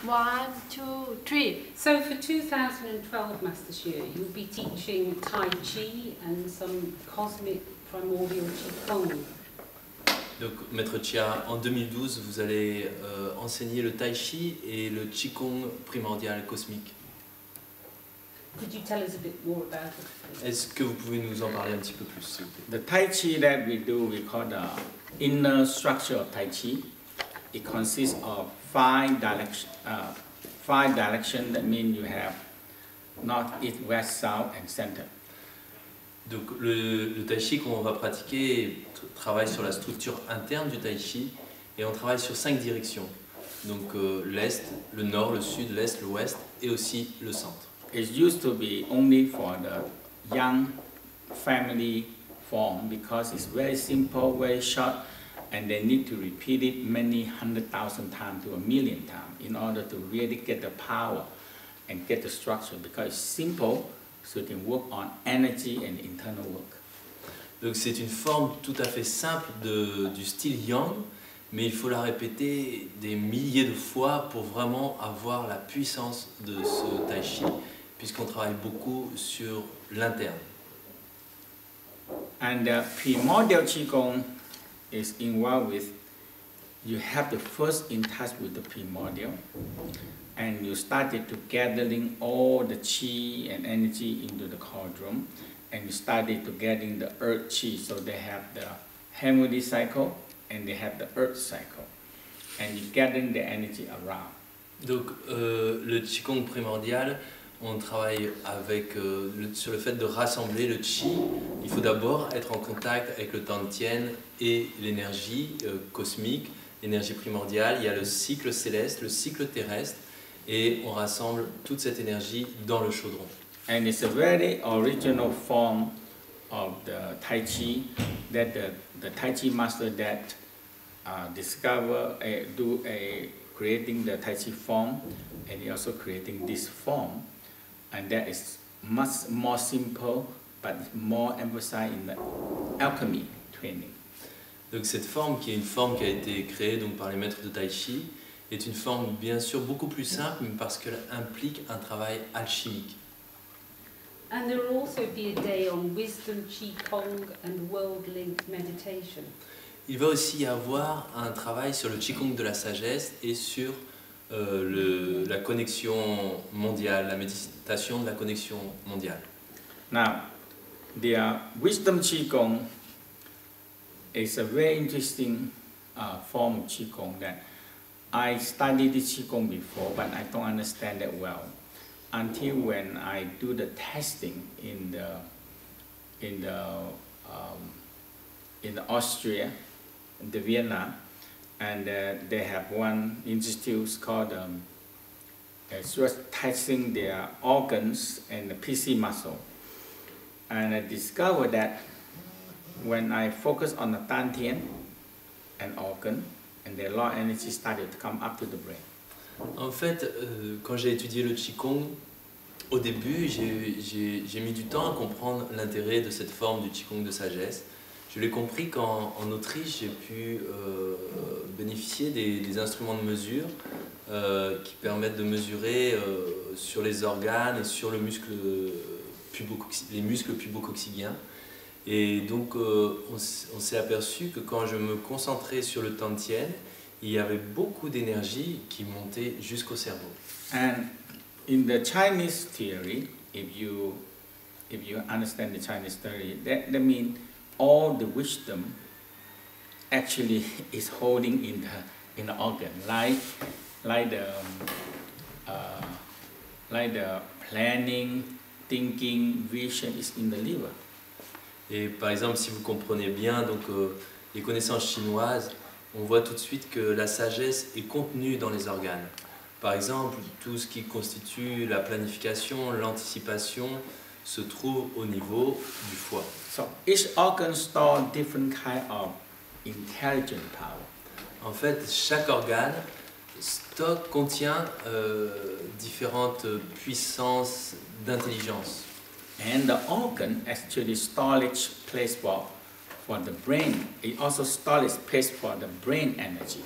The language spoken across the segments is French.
1, 2, 3. So for 2012 Master Xue, you'll be teaching Tai Chi and some cosmic primordial Qigong. Donc, Maître Chia, en 2012, vous allez enseigner le Tai Chi et le Qigong primordial cosmique. Could you tell us a bit more about it? Est-ce que vous pouvez nous en parler un petit peu plus, s'il vous plaît? The Tai Chi that we do, we call the inner structure of Tai Chi. It consists of five directions. That means you have north, east, west, south, and center. Donc le Tai Chi qu'on va pratiquer travaille sur la structure interne du Tai Chi et on travaille sur 5 directions. Donc l'est, le nord, le sud, l'est, l'ouest et aussi le centre. It used to be only for the young family form because it's very simple, very short, and they need to repeat it many 100,000 times to 1,000,000 times in order to really get the power and get the structure because it's simple. So you can work on energy and internal work. Donc c'est une forme tout à fait simple du style Yang, mais il faut la répéter des milliers de fois pour vraiment avoir la puissance de ce Tai Chi, puisqu'on travaille beaucoup sur l'interne. And the primordial Qigong is involved with, you have to first in touch with the primordial. And you started to gathering all the chi and energy into the cauldron, and you started to getting the earth chi. So they have the heavenly cycle and they have the earth cycle, and you gathering the energy around. Donc le Qigong primordial, on travaille avec, sur le fait de rassembler le chi. Il faut d'abord être en contact avec le Tantien et l'énergie cosmique, l'énergie primordiale. Il y a le cycle céleste, le cycle terrestre. Et on rassemble toute cette énergie dans le chaudron. And it's a very original form of the Tai Chi that the Tai Chi master that creating the Tai Chi form, and he also creating this form, and that is much more simple but more emphasized in the alchemy training. Donc cette forme qui est une forme qui a été créée donc par les maîtres de Tai Chi est une forme bien sûr beaucoup plus simple, mais parce qu'elle implique un travail alchimique. And there will also be a day on wisdom, Qigong and world-linked meditation. Il va aussi y avoir un travail sur le Qigong de la sagesse et sur la connexion mondiale, la méditation de la connexion mondiale. Now, the wisdom Qigong is a very interesting form of Qigong that I studied the Qigong before, but I don't understand it well until when I do the testing in Austria, in the Vienna, and they have one institute called testing their organs and the PC muscle, and I discovered that when I focus on the Dantian and organ, and the raw energy started to come up to the brain. En fait, quand j'ai étudié le Qigong, au début, j'ai mis du temps à comprendre l'intérêt de cette forme du Qigong de sagesse. Je l'ai compris quand en Autriche, j'ai pu bénéficier des instruments de mesure qui permettent de mesurer sur les organes et sur les muscles pubocoxygiens. Et donc, on s'est aperçu que quand je me concentrais sur le Tantien, il y avait beaucoup d'énergie qui montait jusqu'au cerveau. And in the Chinese theory, if you understand the Chinese theory, that means all the wisdom actually is holding in the organ, like the planning, thinking, vision is in the liver. Et par exemple, si vous comprenez bien donc, les connaissances chinoises, on voit tout de suite que la sagesse est contenue dans les organes. Par exemple, tout ce qui constitue la planification, l'anticipation, se trouve au niveau du foie. So each organ stores different kind of intelligent power. En fait, chaque organe contient différentes puissances d'intelligence. And the organ actually storage place for for the brain. It also stores space for the brain energy.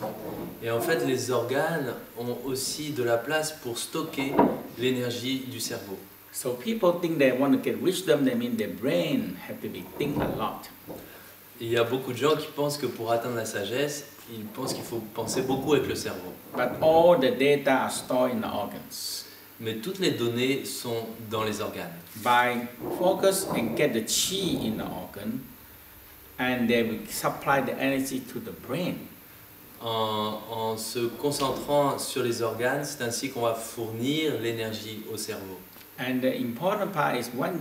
Et en fait, les organes ont aussi de la place pour stocker l'énergie du cerveau. So people think they want to get wisdom, that means their brain have to be think a lot. Et il y a beaucoup de gens qui pensent que pour atteindre la sagesse, ils pensent qu'il faut penser beaucoup avec le cerveau. But all the data are stored in the organs. Mais toutes les données sont dans les organes. By focus and get the chi in the organ, and they will supply the energy to the brain. En se concentrant sur les organes, c'est ainsi qu'on va fournir l'énergie au cerveau. And the important part is one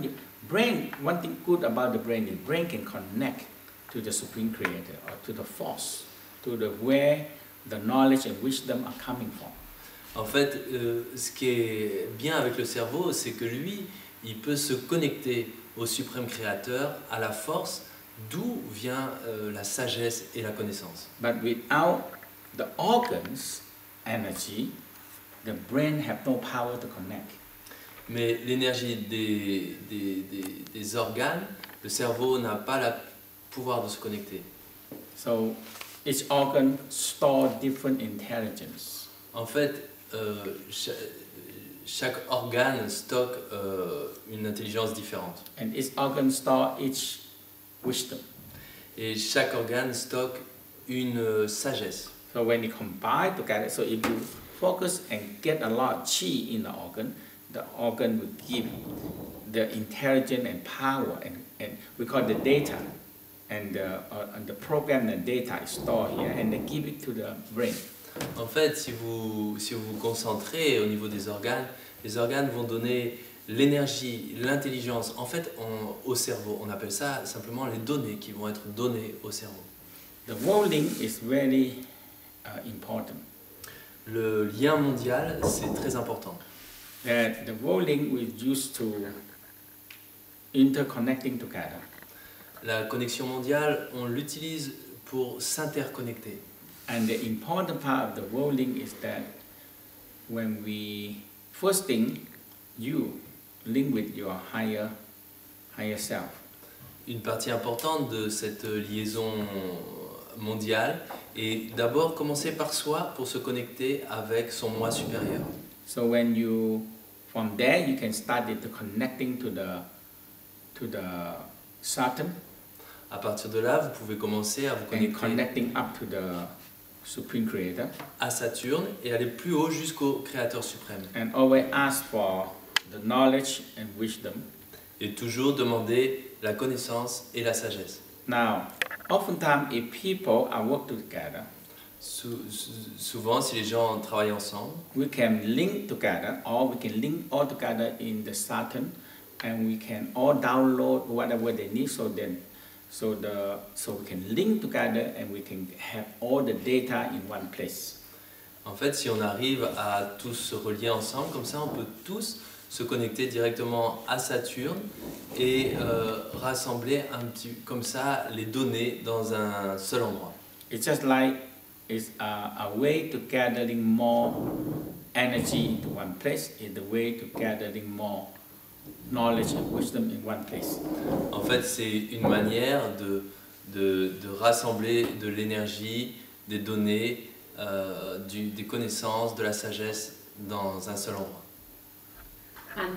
thing good about the brain is brain can connect to the Supreme Creator or to the force, to the where the knowledge and wisdom are coming from. En fait, ce qui est bien avec le cerveau, c'est que lui, il peut se connecter au suprême créateur, à la force, d'où vient la sagesse et la connaissance. But without the organs energy, the brain have no power to connect. Mais l'énergie des organes, le cerveau n'a pas le pouvoir de se connecter. So each organ store different intelligence. En fait, chaque organe stocke une intelligence différente. And each organ store each wisdom. Et chaque organe stocke une sagesse. So when you combine together, so if you focus and get a lot of chi in the organ will give the intelligence and power, and we call the data, and the program and data is stored here, and they give it to the brain. En fait, si vous vous concentrez au niveau des organes, les organes vont donner l'énergie, l'intelligence, en fait, au cerveau. On appelle ça simplement les données qui vont être données au cerveau. The rolling is very important. Le lien mondial, c'est très important. That the rolling we used to interconnecting together. La connexion mondiale, on l'utilise pour s'interconnecter. And the important part of the rolling is that when first thing, you link with your higher self. Une partie importante de cette liaison mondiale est d'abord commencer par soi pour se connecter avec son moi supérieur. So from there you can start it to connecting to the Saturn. À partir de là, vous pouvez commencer à vous And connecter connecting up to the Supreme Creator. À Saturne et aller plus haut jusqu'au Créateur suprême. And always ask for the knowledge and wisdom. Et toujours demander la connaissance et la sagesse. Now, oftentimes if people are working together, Souvent, si les gens travaillent ensemble, we can link together, or we can link all together in the Saturn, and we can all download whatever they need, so we can link together and we can have all the data in one place. En fait, si on arrive à tous se relier ensemble, comme ça, on peut tous se connecter directement à Saturne et rassembler comme ça les données dans un seul endroit. It's just like it's a way to gathering more energy into one place. It's the way to gathering more knowledge and wisdom in one place. En fait, c'est une manière de rassembler de l'énergie, des données, des connaissances, de la sagesse dans un seul endroit. And